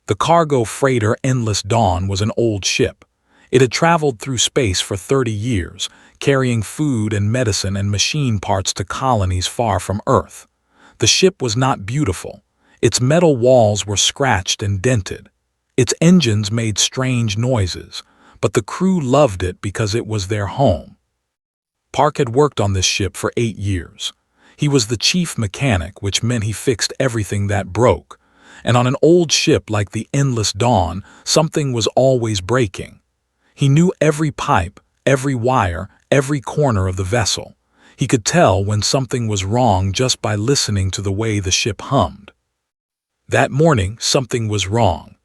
The cargo freighter Endless Dawn was an old ship. It had traveled through space for 30 years, carrying food and medicine and machine parts to colonies far from Earth. The ship was not beautiful. Its metal walls were scratched and dented. Its engines made strange noises, but the crew loved it because it was their home. Park had worked on this ship for 8 years. He was the chief mechanic, which meant he fixed everything that broke. And on an old ship like the Endless Dawn, something was always breaking. He knew every pipe, every wire, every corner of the vessel. He could tell when something was wrong just by listening to the way the ship hummed. That morning, something was wrong.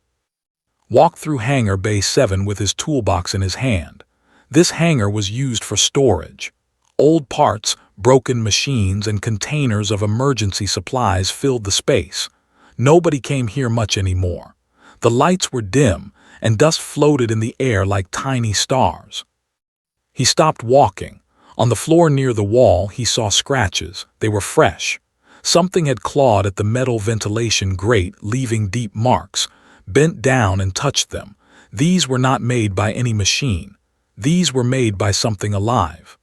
Walked through Hangar Bay 7 with his toolbox in his hand. This hangar was used for storage. Old parts, broken machines, and containers of emergency supplies filled the space. Nobody came here much anymore. The lights were dim, and dust floated in the air like tiny stars. He stopped walking. On the floor near the wall, he saw scratches. They were fresh. Something had clawed at the metal ventilation grate, leaving deep marks. Bent down and touched them. These were not made by any machine. These were made by something alive.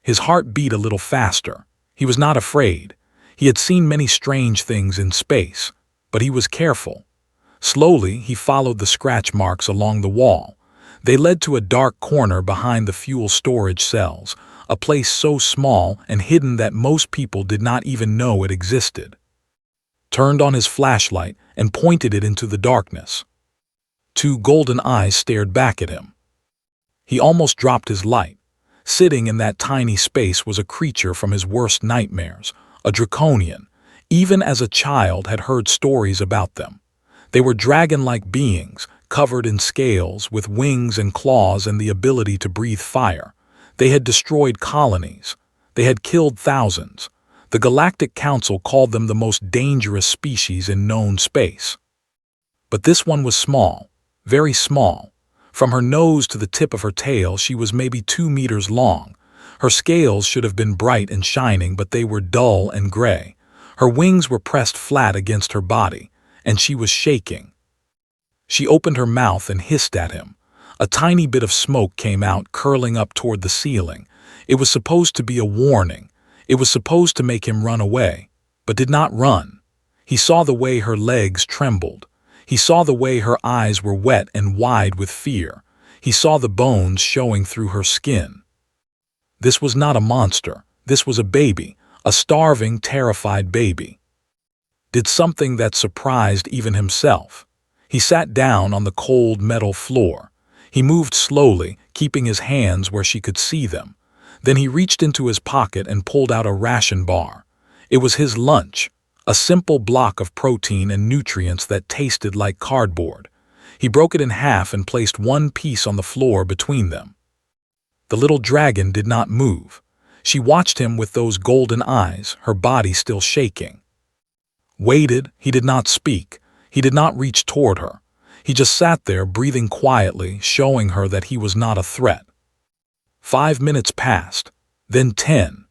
His heart beat a little faster. He was not afraid. He had seen many strange things in space, but he was careful. Slowly, he followed the scratch marks along the wall. They led to a dark corner behind the fuel storage cells, a place so small and hidden that most people did not even know it existed. Turned on his flashlight and pointed it into the darkness. 2 golden eyes stared back at him. He almost dropped his light. Sitting in that tiny space was a creature from his worst nightmares, a draconian. Even as a child had heard stories about them. They were dragon-like beings, covered in scales, with wings and claws and the ability to breathe fire. They had destroyed colonies. They had killed thousands. The Galactic Council called them the most dangerous species in known space. But this one was small, very small. From her nose to the tip of her tail, she was maybe 2 meters long. Her scales should have been bright and shining, but they were dull and gray. Her wings were pressed flat against her body, and she was shaking. She opened her mouth and hissed at him. A tiny bit of smoke came out, curling up toward the ceiling. It was supposed to be a warning. It was supposed to make him run away, but did not run. He saw the way her legs trembled. He saw the way her eyes were wet and wide with fear. He saw the bones showing through her skin. This was not a monster. This was a baby, a starving, terrified baby. Did something that surprised even himself. He sat down on the cold metal floor. He moved slowly, keeping his hands where she could see them. Then he reached into his pocket and pulled out a ration bar. It was his lunch, a simple block of protein and nutrients that tasted like cardboard. He broke it in half and placed one piece on the floor between them. The little dragon did not move. She watched him with those golden eyes, her body still shaking. Waited. He did not speak. He did not reach toward her. He just sat there, breathing quietly, showing her that he was not a threat. 5 minutes passed, then 10.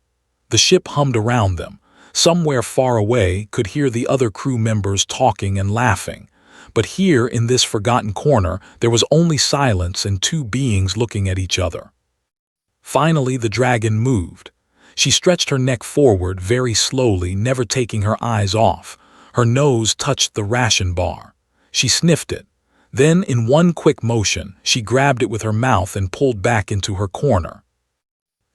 The ship hummed around them. Somewhere far away could hear the other crew members talking and laughing. But here, in this forgotten corner, there was only silence and 2 beings looking at each other. Finally, the dragon moved. She stretched her neck forward very slowly, never taking her eyes off. Her nose touched the ration bar. She sniffed it. Then, in one quick motion, she grabbed it with her mouth and pulled back into her corner.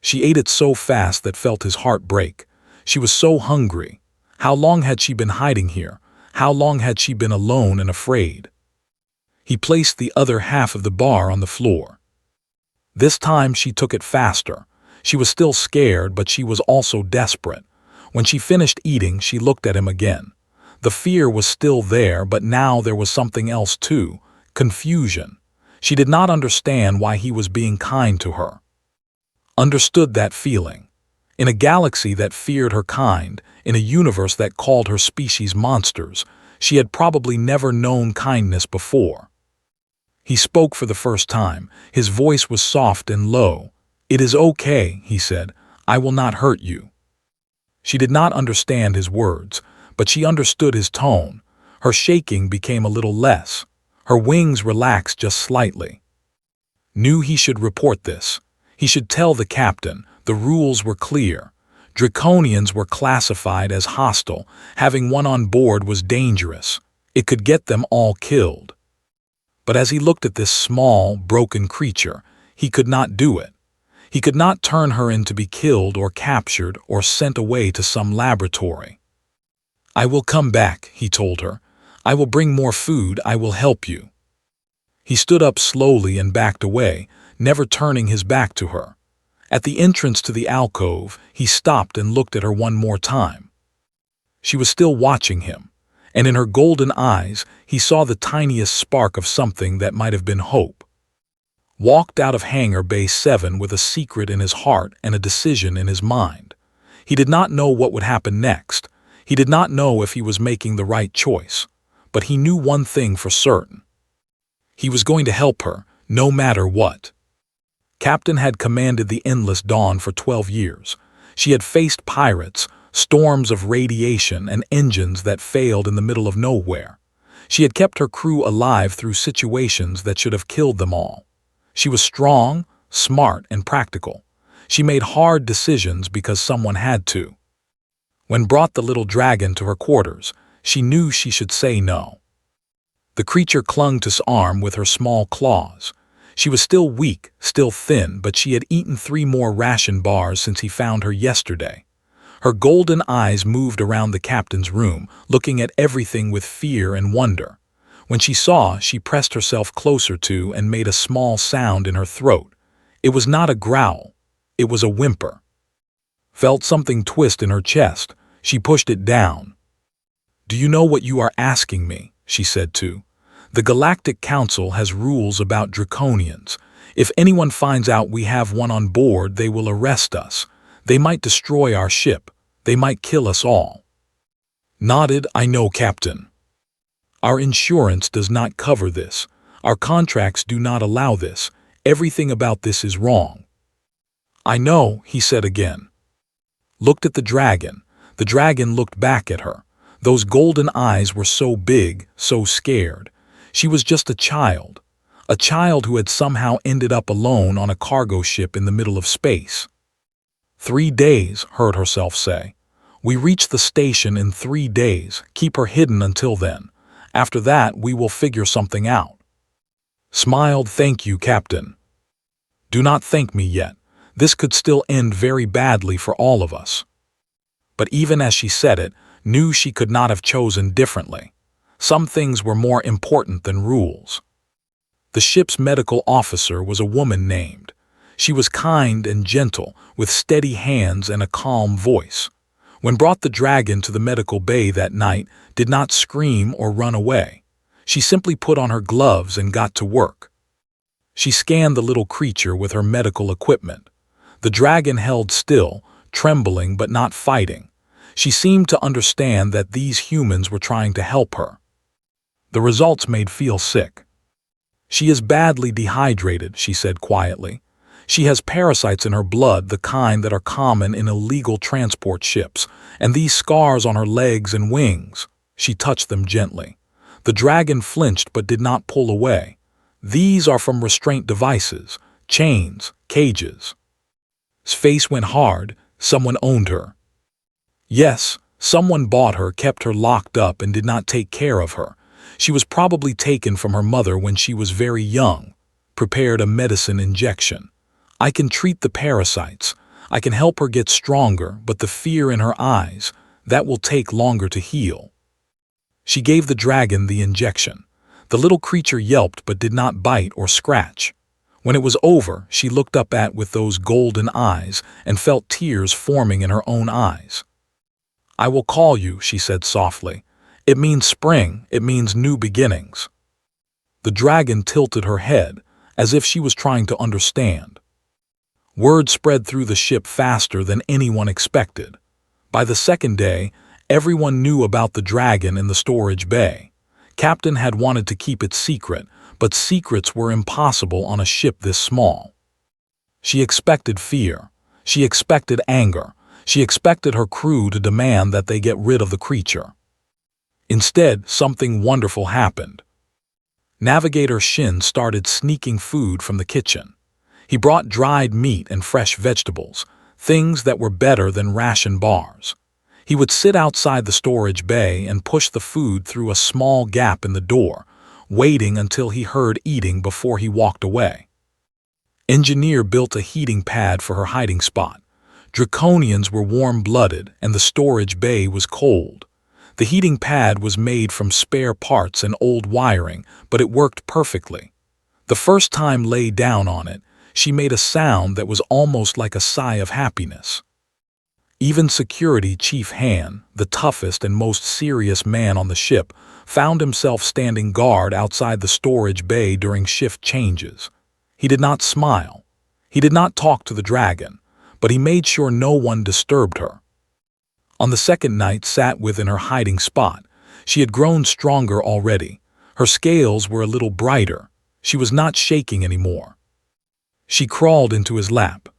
She ate it so fast that felt his heart break. She was so hungry. How long had she been hiding here? How long had she been alone and afraid? He placed the other half of the bar on the floor. This time she took it faster. She was still scared, but she was also desperate. When she finished eating, she looked at him again. The fear was still there, but now there was something else too, confusion. She did not understand why he was being kind to her. Understood that feeling. In a galaxy that feared her kind, in a universe that called her species monsters, she had probably never known kindness before. He spoke for the first time. His voice was soft and low. "It is okay," he said. "I will not hurt you." She did not understand his words, but she understood his tone. Her shaking became a little less. Her wings relaxed just slightly. Knew he should report this. He should tell the captain. The rules were clear. Draconians were classified as hostile. Having one on board was dangerous. It could get them all killed. But as he looked at this small, broken creature, he could not do it. He could not turn her in to be killed or captured or sent away to some laboratory. "I will come back," he told her. "I will bring more food. I will help you." He stood up slowly and backed away, never turning his back to her. At the entrance to the alcove, he stopped and looked at her one more time. She was still watching him, and in her golden eyes he saw the tiniest spark of something that might have been hope. Walked out of Hangar Bay 7 with a secret in his heart and a decision in his mind. He did not know what would happen next. He did not know if he was making the right choice. But he knew one thing for certain. He was going to help her, no matter what. Captain had commanded the Endless Dawn for 12 years. She had faced pirates, storms of radiation, and engines that failed in the middle of nowhere. She had kept her crew alive through situations that should have killed them all. She was strong, smart, and practical. She made hard decisions because someone had to. When brought the little dragon to her quarters, she knew she should say no. The creature clung to his arm with her small claws. She was still weak, still thin, but she had eaten 3 more ration bars since he found her yesterday. Her golden eyes moved around the captain's room, looking at everything with fear and wonder. When she saw, she pressed herself closer to and made a small sound in her throat. It was not a growl. It was a whimper. Felt something twist in her chest. She pushed it down. "Do you know what you are asking me?" she said too. "The Galactic Council has rules about Draconians. If anyone finds out we have one on board, they will arrest us. They might destroy our ship. They might kill us all." Nodded. "I know, Captain. Our insurance does not cover this. Our contracts do not allow this. Everything about this is wrong." "I know," he said again. Looked at the dragon. The dragon looked back at her. Those golden eyes were so big, so scared. She was just a child who had somehow ended up alone on a cargo ship in the middle of space. 3 days, heard herself say. "We reach the station in 3 days. Keep her hidden until then. After that, we will figure something out." Smiled. "Thank you, Captain." "Do not thank me yet. This could still end very badly for all of us." But even as she said it, knew she could not have chosen differently. Some things were more important than rules. The ship's medical officer was a woman named. She was kind and gentle, with steady hands and a calm voice. When brought the dragon to the medical bay that night, did not scream or run away. She simply put on her gloves and got to work. She scanned the little creature with her medical equipment. The dragon held still, trembling but not fighting. She seemed to understand that these humans were trying to help her. The results made feel sick. "She is badly dehydrated," she said quietly. "She has parasites in her blood, the kind that are common in illegal transport ships, and these scars on her legs and wings." She touched them gently. The dragon flinched but did not pull away. "These are from restraint devices, chains, cages." His face went hard. Someone owned her. Yes, someone bought her, kept her locked up, and did not take care of her. She was probably taken from her mother when she was very young. Prepared a medicine injection. "I can treat the parasites. I can help her get stronger, but the fear in her eyes, that will take longer to heal." She gave the dragon the injection. The little creature yelped but did not bite or scratch. When it was over, she looked up with those golden eyes and felt tears forming in her own eyes. "I will call you," she said softly. "It means spring, it means new beginnings." The dragon tilted her head, as if she was trying to understand. Word spread through the ship faster than anyone expected. By the second day, everyone knew about the dragon in the storage bay. Captain had wanted to keep it secret, but secrets were impossible on a ship this small. She expected fear. She expected anger. She expected her crew to demand that they get rid of the creature. Instead, something wonderful happened. Navigator Shin started sneaking food from the kitchen. He brought dried meat and fresh vegetables, things that were better than ration bars. He would sit outside the storage bay and push the food through a small gap in the door, waiting until he heard eating before he walked away. Engineer built a heating pad for her hiding spot. Draconians were warm-blooded and the storage bay was cold. The heating pad was made from spare parts and old wiring, but it worked perfectly. The first time lay down on it, she made a sound that was almost like a sigh of happiness. Even Security Chief Han, the toughest and most serious man on the ship, found himself standing guard outside the storage bay during shift changes. He did not smile. He did not talk to the dragon, but he made sure no one disturbed her. On the second night sat within her hiding spot. She had grown stronger already. Her scales were a little brighter. She was not shaking anymore. She crawled into his lap.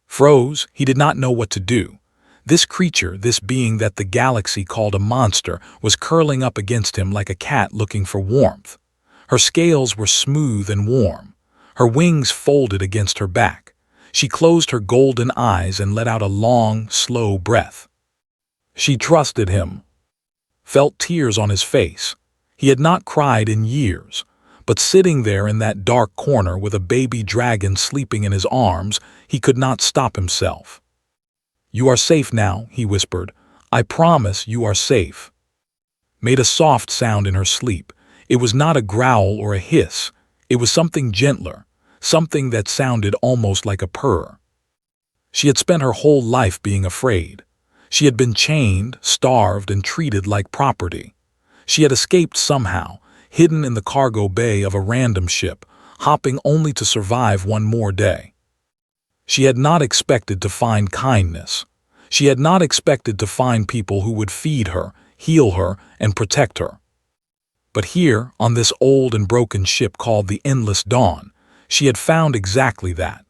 Froze, he did not know what to do. This creature, this being that the galaxy called a monster, was curling up against him like a cat looking for warmth. Her scales were smooth and warm. Her wings folded against her back. She closed her golden eyes and let out a long, slow breath. She trusted him. Felt tears on his face. He had not cried in years, but sitting there in that dark corner with a baby dragon sleeping in his arms, he could not stop himself. "You are safe now," he whispered. "I promise you are safe." Made a soft sound in her sleep. It was not a growl or a hiss. It was something gentler, something that sounded almost like a purr. She had spent her whole life being afraid. She had been chained, starved, and treated like property. She had escaped somehow, hidden in the cargo bay of a random ship, hopping only to survive one more day. She had not expected to find kindness. She had not expected to find people who would feed her, heal her, and protect her. But here, on this old and broken ship called the Endless Dawn, she had found exactly that.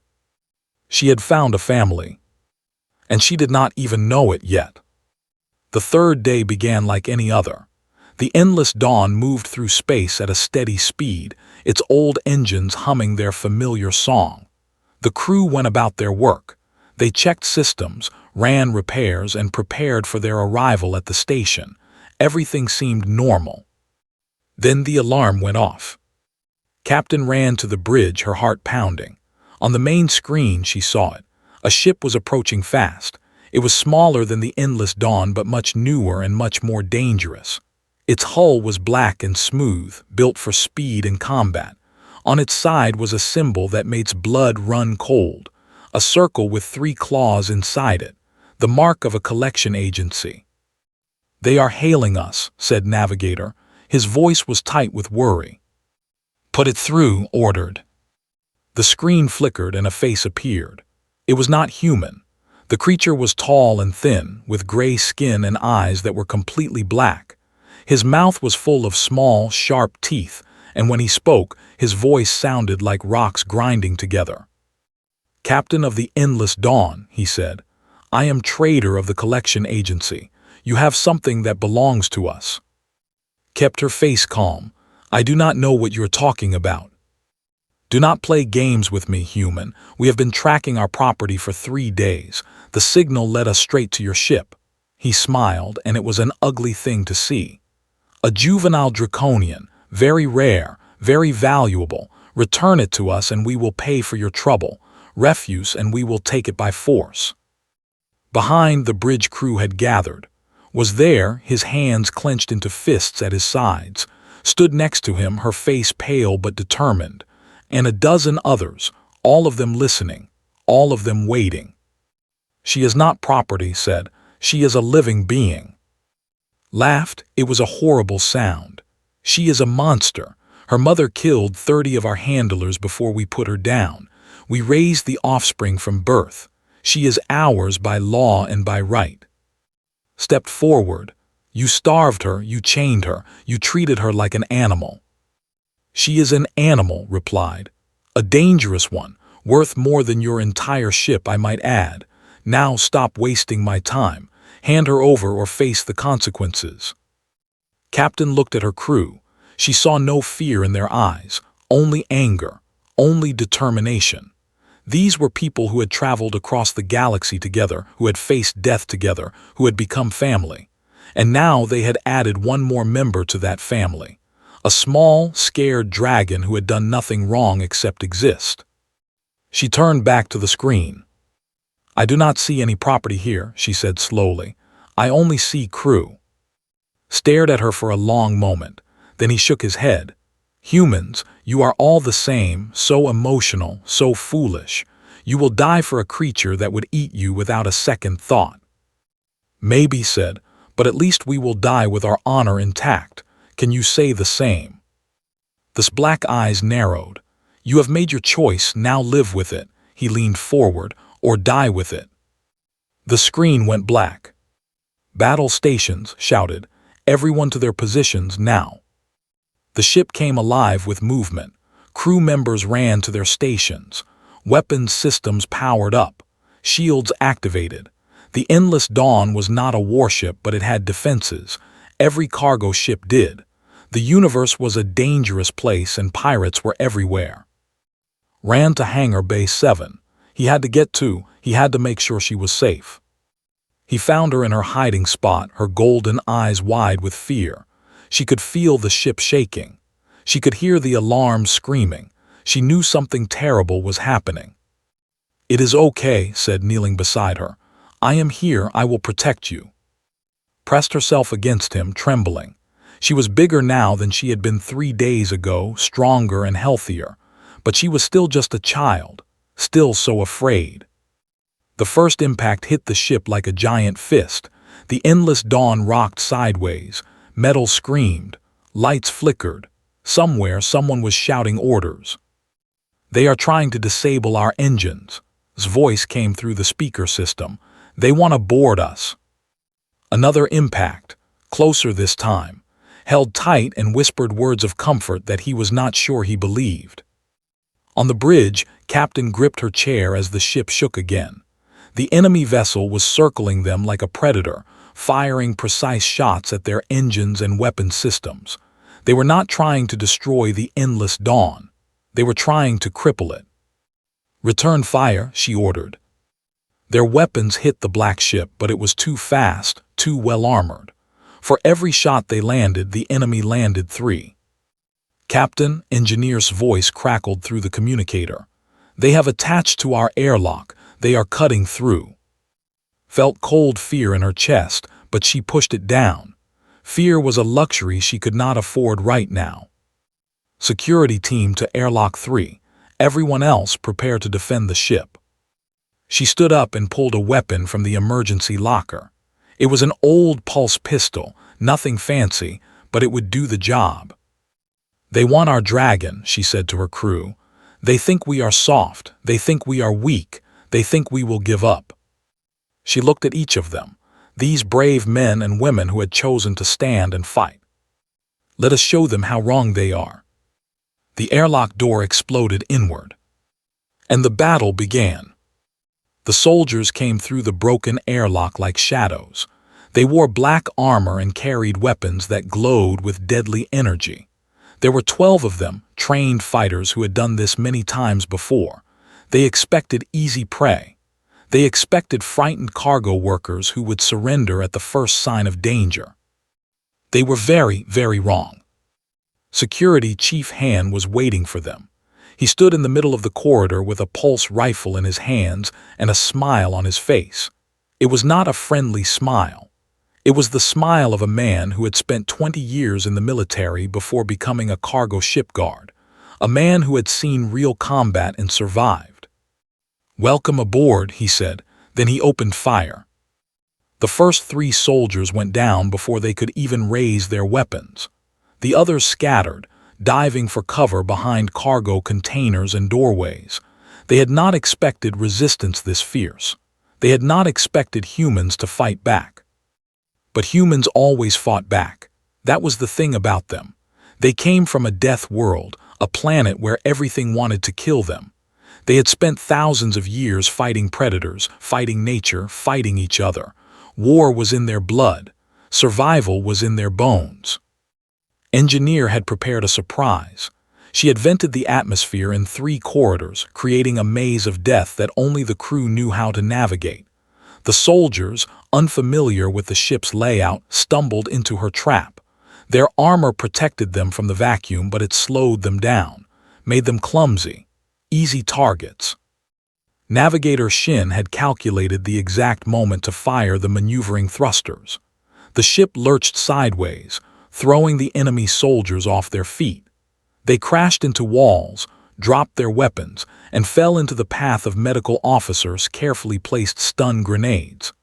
She had found a family. And she did not even know it yet. The third day began like any other. The Endless Dawn moved through space at a steady speed, its old engines humming their familiar song. The crew went about their work. They checked systems, ran repairs, and prepared for their arrival at the station. Everything seemed normal. Then the alarm went off. Captain ran to the bridge, her heart pounding. On the main screen, she saw it. A ship was approaching fast. It was smaller than the Endless Dawn, but much newer and much more dangerous. Its hull was black and smooth, built for speed and combat. On its side was a symbol that made blood run cold, a circle with 3 claws inside it, the mark of a collection agency. "They are hailing us," said Navigator. His voice was tight with worry. "Put it through," ordered. The screen flickered and a face appeared. It was not human. The creature was tall and thin, with gray skin and eyes that were completely black. His mouth was full of small, sharp teeth, and when he spoke, his voice sounded like rocks grinding together. "Captain of the Endless Dawn," he said, "I am trader of the collection agency. You have something that belongs to us." Kept her face calm. "I do not know what you're talking about. Do not play games with me, human. We have been tracking our property for 3 days. The signal led us straight to your ship." He smiled, and it was an ugly thing to see. "A juvenile draconian, very rare, very valuable. Return it to us and we will pay for your trouble. Refuse and we will take it by force." Behind, the bridge crew had gathered. Was there, his hands clenched into fists at his sides. Stood next to him, her face pale but determined. And a dozen others, all of them listening, all of them waiting. "She is not property," said. "She is a living being." Laughed. It was a horrible sound. "She is a monster. Her mother killed 30 of our handlers before we put her down. We raised the offspring from birth. She is ours by law and by right." Stepped forward. "You starved her, you chained her, you treated her like an animal." "She is an animal," replied. "A dangerous one, worth more than your entire ship, I might add. Now stop wasting my time. Hand her over or face the consequences." Captain looked at her crew. She saw no fear in their eyes, only anger, only determination. These were people who had traveled across the galaxy together, who had faced death together, who had become family. And now they had added one more member to that family. A small, scared dragon who had done nothing wrong except exist. She turned back to the screen. "I do not see any property here," she said slowly. "I only see crew." Stared at her for a long moment. Then he shook his head. "Humans, you are all the same, so emotional, so foolish. You will die for a creature that would eat you without a second thought." "Maybe," said, "but at least we will die with our honor intact. Can you say the same?" The black eyes narrowed. "You have made your choice, now live with it." He leaned forward. "Or die with it." The screen went black. "Battle stations," shouted. "Everyone to their positions now." The ship came alive with movement. Crew members ran to their stations. Weapons systems powered up. Shields activated. The Endless Dawn was not a warship, but it had defenses. Every cargo ship did. The universe was a dangerous place and pirates were everywhere. Ran to Hangar Bay 7. He had to make sure she was safe. He found her in her hiding spot, her golden eyes wide with fear. She could feel the ship shaking. She could hear the alarms screaming. She knew something terrible was happening. "It is okay," said, kneeling beside her. "I am here, I will protect you." Pressed herself against him, trembling. She was bigger now than she had been 3 days ago, stronger and healthier. But she was still just a child, still so afraid. The first impact hit the ship like a giant fist. The Endless Dawn rocked sideways. Metal screamed. Lights flickered. Somewhere someone was shouting orders. "They are trying to disable our engines." His voice came through the speaker system. "They want to board us." Another impact, closer this time. Held tight and whispered words of comfort that he was not sure he believed. On the bridge, Captain gripped her chair as the ship shook again. The enemy vessel was circling them like a predator, firing precise shots at their engines and weapon systems. They were not trying to destroy the Endless Dawn. They were trying to cripple it. "Return fire," she ordered. Their weapons hit the black ship, but it was too fast, too well-armored. For every shot they landed, the enemy landed 3. "Captain," engineer's voice crackled through the communicator. "They have attached to our airlock. They are cutting through." Felt cold fear in her chest, but she pushed it down. Fear was a luxury she could not afford right now. "Security team to airlock 3. Everyone else prepare to defend the ship." She stood up and pulled a weapon from the emergency locker. It was an old pulse pistol, nothing fancy, but it would do the job. "They want our dragon," she said to her crew. "They think we are soft. They think we are weak. They think we will give up." She looked at each of them, these brave men and women who had chosen to stand and fight. "Let us show them how wrong they are." The airlock door exploded inward. And the battle began. The soldiers came through the broken airlock like shadows. They wore black armor and carried weapons that glowed with deadly energy. There were 12 of them, trained fighters who had done this many times before. They expected easy prey. They expected frightened cargo workers who would surrender at the first sign of danger. They were very, very wrong. Security Chief Han was waiting for them. He stood in the middle of the corridor with a pulse rifle in his hands and a smile on his face. It was not a friendly smile. It was the smile of a man who had spent 20 years in the military before becoming a cargo ship guard, a man who had seen real combat and survived. "Welcome aboard," he said. Then he opened fire. The first 3 soldiers went down before they could even raise their weapons. The others scattered, diving for cover behind cargo containers and doorways. They had not expected resistance this fierce. They had not expected humans to fight back. But humans always fought back. That was the thing about them. They came from a death world, a planet where everything wanted to kill them. They had spent thousands of years fighting predators, fighting nature, fighting each other. War was in their blood. Survival was in their bones. Engineer had prepared a surprise. She had vented the atmosphere in 3 corridors, creating a maze of death that only the crew knew how to navigate. The soldiers, unfamiliar with the ship's layout, stumbled into her trap. Their armor protected them from the vacuum, but it slowed them down, made them clumsy, easy targets. Navigator Shin had calculated the exact moment to fire the maneuvering thrusters. The ship lurched sideways, throwing the enemy soldiers off their feet. They crashed into walls, dropped their weapons, and fell into the path of medical officers' carefully placed stun grenades.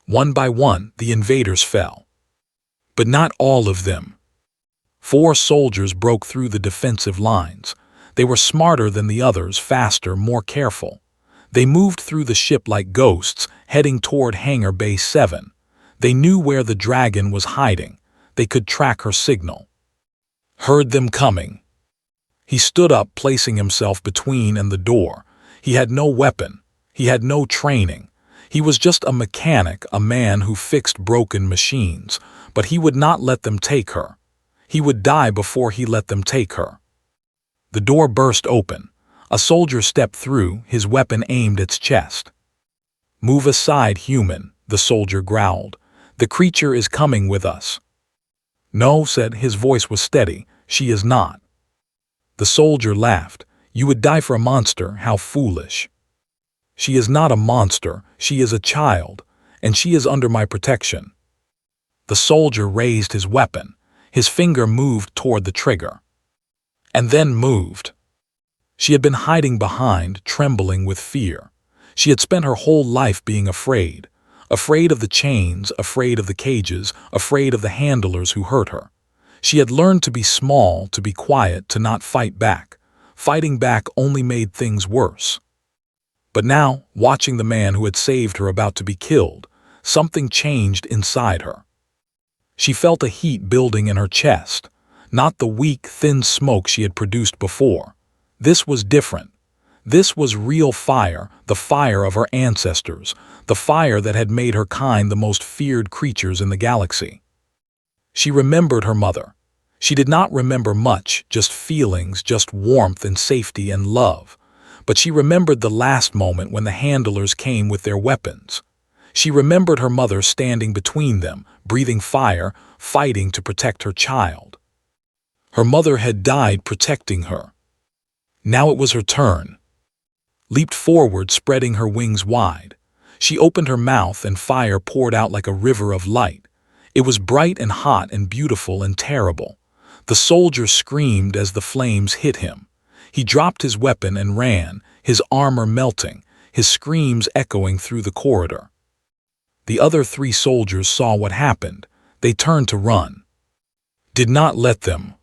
One by one, the invaders fell. But not all of them. 4 soldiers broke through the defensive lines. They were smarter than the others, faster, more careful. They moved through the ship like ghosts, heading toward Hangar Bay 7. They knew where the dragon was hiding. They could track her signal. Heard them coming. He stood up, placing himself between and the door. He had no weapon. He had no training. He was just a mechanic, a man who fixed broken machines. But he would not let them take her. He would die before he let them take her. The door burst open. A soldier stepped through, his weapon aimed at its chest. "Move aside, human," the soldier growled. "The creature is coming with us." "No," said, his voice was steady. "She is not." The soldier laughed. "You would die for a monster, how foolish." "She is not a monster, she is a child, and she is under my protection." The soldier raised his weapon. His finger moved toward the trigger. And then moved. She had been hiding behind, trembling with fear. She had spent her whole life being afraid. Afraid of the chains, afraid of the cages, afraid of the handlers who hurt her. She had learned to be small, to be quiet, to not fight back. Fighting back only made things worse. But now, watching the man who had saved her about to be killed, something changed inside her. She felt a heat building in her chest, not the weak, thin smoke she had produced before. This was different. This was real fire, the fire of her ancestors, the fire that had made her kind the most feared creatures in the galaxy. She remembered her mother. She did not remember much, just feelings, just warmth and safety and love. But she remembered the last moment when the handlers came with their weapons. She remembered her mother standing between them, breathing fire, fighting to protect her child. Her mother had died protecting her. Now it was her turn. Leaped forward, spreading her wings wide. She opened her mouth and fire poured out like a river of light. It was bright and hot and beautiful and terrible. The soldier screamed as the flames hit him. He dropped his weapon and ran, his armor melting, his screams echoing through the corridor. The other 3 soldiers saw what happened. They turned to run. Did not let them.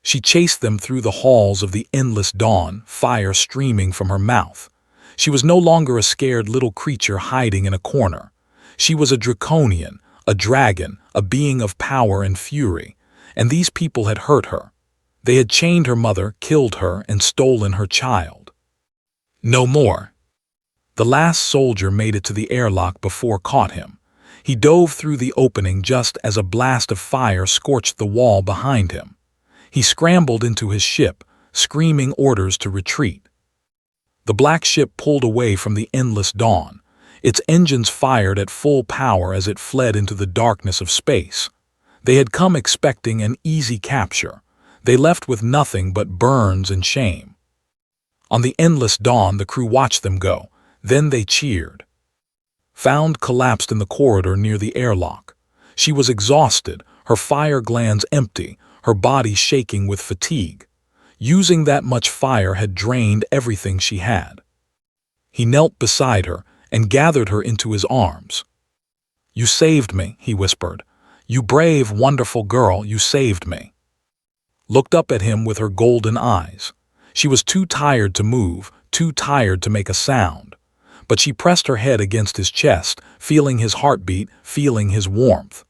She chased them through the halls of the endless dawn, fire streaming from her mouth. She was no longer a scared little creature hiding in a corner. She was a draconian, a dragon, a being of power and fury. And these people had hurt her. They had chained her mother, killed her, and stolen her child. No more. The last soldier made it to the airlock before caught him. He dove through the opening just as a blast of fire scorched the wall behind him. He scrambled into his ship, screaming orders to retreat. The black ship pulled away from the endless dawn. Its engines fired at full power as it fled into the darkness of space. They had come expecting an easy capture. They left with nothing but burns and shame. On the endless dawn, the crew watched them go. Then they cheered. Found collapsed in the corridor near the airlock. She was exhausted, her fire glands empty, her body shaking with fatigue. Using that much fire had drained everything she had. He knelt beside her and gathered her into his arms. "You saved me," he whispered. "You brave, wonderful girl, you saved me." Looked up at him with her golden eyes. She was too tired to move, too tired to make a sound. But she pressed her head against his chest, feeling his heartbeat, feeling his warmth.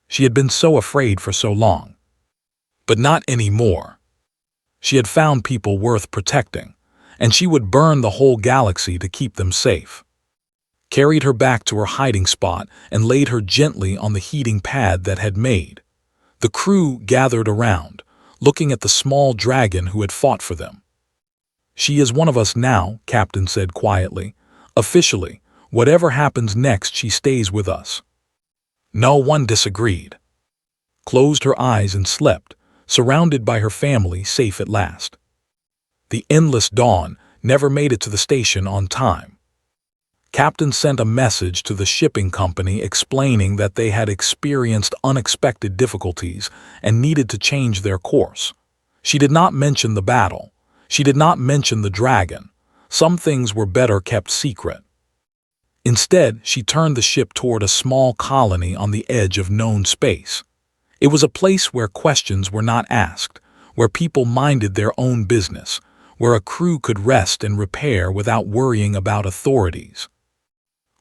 She had been so afraid for so long. But not anymore. She had found people worth protecting, and she would burn the whole galaxy to keep them safe. Carried her back to her hiding spot and laid her gently on the heating pad that had made. The crew gathered around, looking at the small dragon who had fought for them. "She is one of us now," Captain said quietly. "Officially, whatever happens next, she stays with us." No one disagreed. Closed her eyes and slept, surrounded by her family, safe at last. The endless dawn never made it to the station on time. Captain sent a message to the shipping company explaining that they had experienced unexpected difficulties and needed to change their course. She did not mention the battle. She did not mention the dragon. Some things were better kept secret. Instead, she turned the ship toward a small colony on the edge of known space. It was a place where questions were not asked, where people minded their own business, where a crew could rest and repair without worrying about authorities.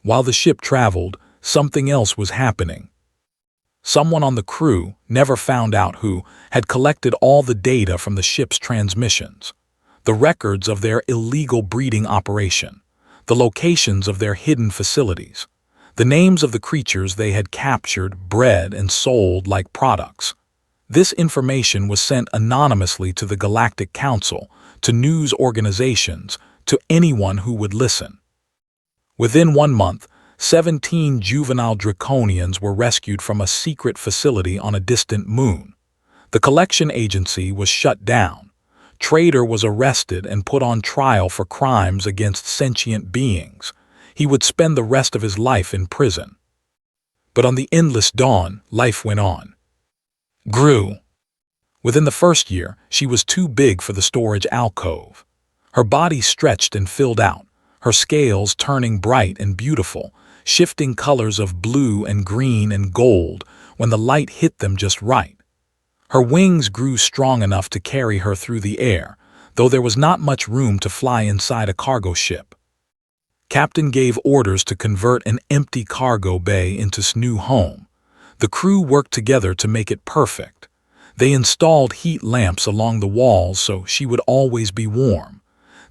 While the ship traveled, something else was happening. Someone on the crew, never found out who, had collected all the data from the ship's transmissions, the records of their illegal breeding operation, the locations of their hidden facilities, the names of the creatures they had captured, bred, and sold like products. This information was sent anonymously to the Galactic Council, to news organizations, to anyone who would listen. Within 1 month, 17 juvenile draconians were rescued from a secret facility on a distant moon. The collection agency was shut down. Trader was arrested and put on trial for crimes against sentient beings. He would spend the rest of his life in prison. But on the endless dawn, life went on. Grew. Within the first year, she was too big for the storage alcove. Her body stretched and filled out, her scales turning bright and beautiful, shifting colors of blue and green and gold when the light hit them just right. Her wings grew strong enough to carry her through the air, though there was not much room to fly inside a cargo ship. Captain gave orders to convert an empty cargo bay into his new home. The crew worked together to make it perfect. They installed heat lamps along the walls so she would always be warm.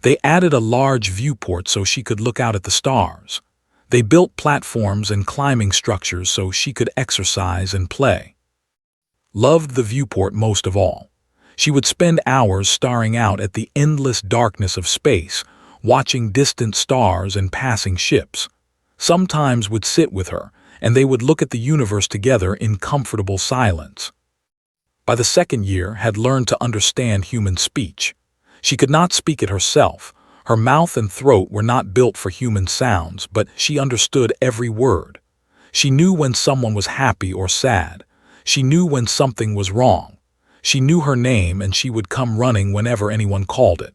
They added a large viewport so she could look out at the stars. They built platforms and climbing structures so she could exercise and play. Loved the viewport most of all. She would spend hours staring out at the endless darkness of space, watching distant stars and passing ships. Sometimes would sit with her, and they would look at the universe together in comfortable silence. By the second year, had learned to understand human speech. She could not speak it herself. Her mouth and throat were not built for human sounds, but she understood every word. She knew when someone was happy or sad. She knew when something was wrong. She knew her name, and she would come running whenever anyone called it.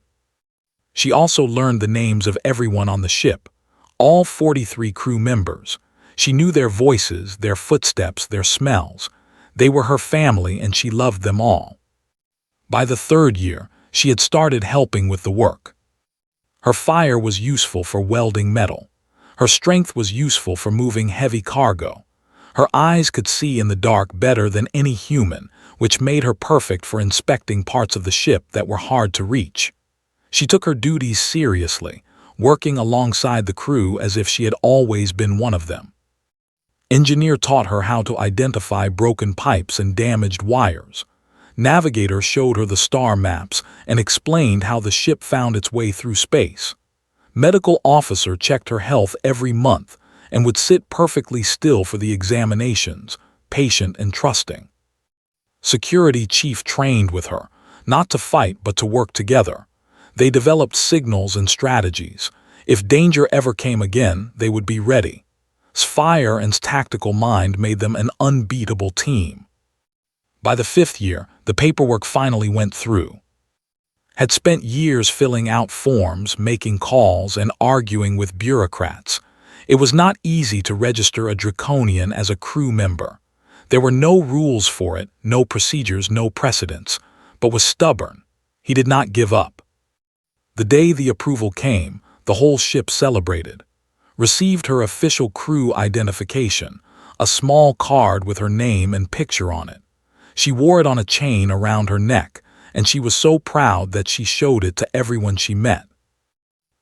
She also learned the names of everyone on the ship, all 43 crew members. She knew their voices, their footsteps, their smells. They were her family, and she loved them all. By the third year, she had started helping with the work. Her fire was useful for welding metal. Her strength was useful for moving heavy cargo. Her eyes could see in the dark better than any human, which made her perfect for inspecting parts of the ship that were hard to reach. She took her duties seriously, working alongside the crew as if she had always been one of them. Engineer taught her how to identify broken pipes and damaged wires. Navigator showed her the star maps and explained how the ship found its way through space. Medical officer checked her health every month and would sit perfectly still for the examinations, patient and trusting. Security chief trained with her, not to fight but to work together. They developed signals and strategies. If danger ever came again, they would be ready. Fire and tactical mind made them an unbeatable team. By the 5th year, the paperwork finally went through. Had spent years filling out forms, making calls, and arguing with bureaucrats. It was not easy to register a Draconian as a crew member. There were no rules for it, no procedures, no precedents, but was stubborn. He did not give up. The day the approval came, the whole ship celebrated. Received her official crew identification, a small card with her name and picture on it. She wore it on a chain around her neck, and she was so proud that she showed it to everyone she met.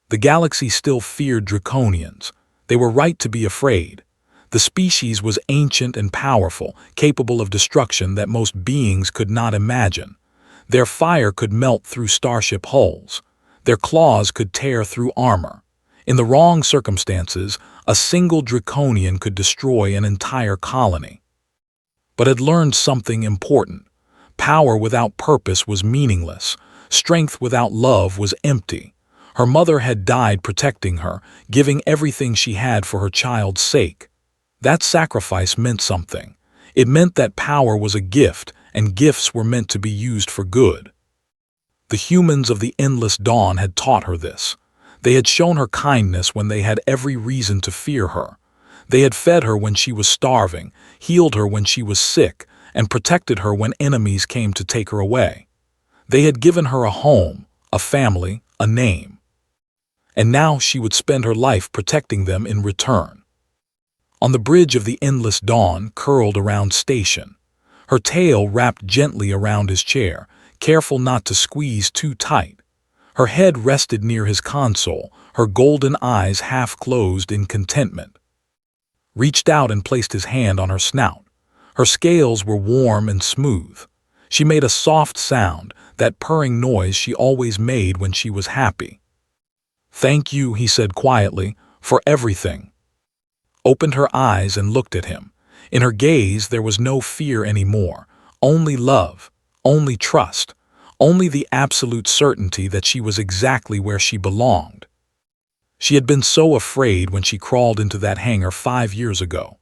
The galaxy still feared Draconians. They were right to be afraid. The species was ancient and powerful, capable of destruction that most beings could not imagine. Their fire could melt through starship hulls. Their claws could tear through armor. In the wrong circumstances, a single draconian could destroy an entire colony. But had learned something important. Power without purpose was meaningless. Strength without love was empty. Her mother had died protecting her, giving everything she had for her child's sake. That sacrifice meant something. It meant that power was a gift, and gifts were meant to be used for good. The humans of the Endless Dawn had taught her this. They had shown her kindness when they had every reason to fear her. They had fed her when she was starving, healed her when she was sick, and protected her when enemies came to take her away. They had given her a home, a family, a name. And now she would spend her life protecting them in return. On the bridge of the Endless Dawn curled around Station. Her tail wrapped gently around his chair, careful not to squeeze too tight. Her head rested near his console, her golden eyes half closed in contentment. Reached out and placed his hand on her snout. Her scales were warm and smooth. She made a soft sound, that purring noise she always made when she was happy. "Thank you," he said quietly, "for everything." Opened her eyes and looked at him. In her gaze there was no fear anymore, only love, only trust, only the absolute certainty that she was exactly where she belonged. She had been so afraid when she crawled into that hangar 5 years ago.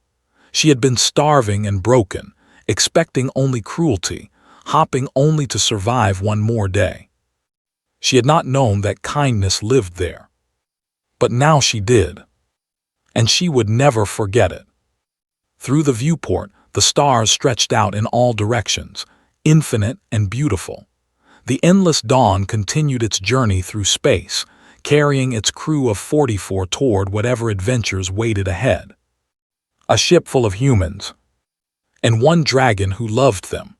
She had been starving and broken, expecting only cruelty, hopping only to survive one more day. She had not known that kindness lived there. But now she did. And she would never forget it. Through the viewport, the stars stretched out in all directions, infinite and beautiful. The Endless Dawn continued its journey through space, carrying its crew of 44 toward whatever adventures waited ahead. A ship full of humans, and one dragon who loved them.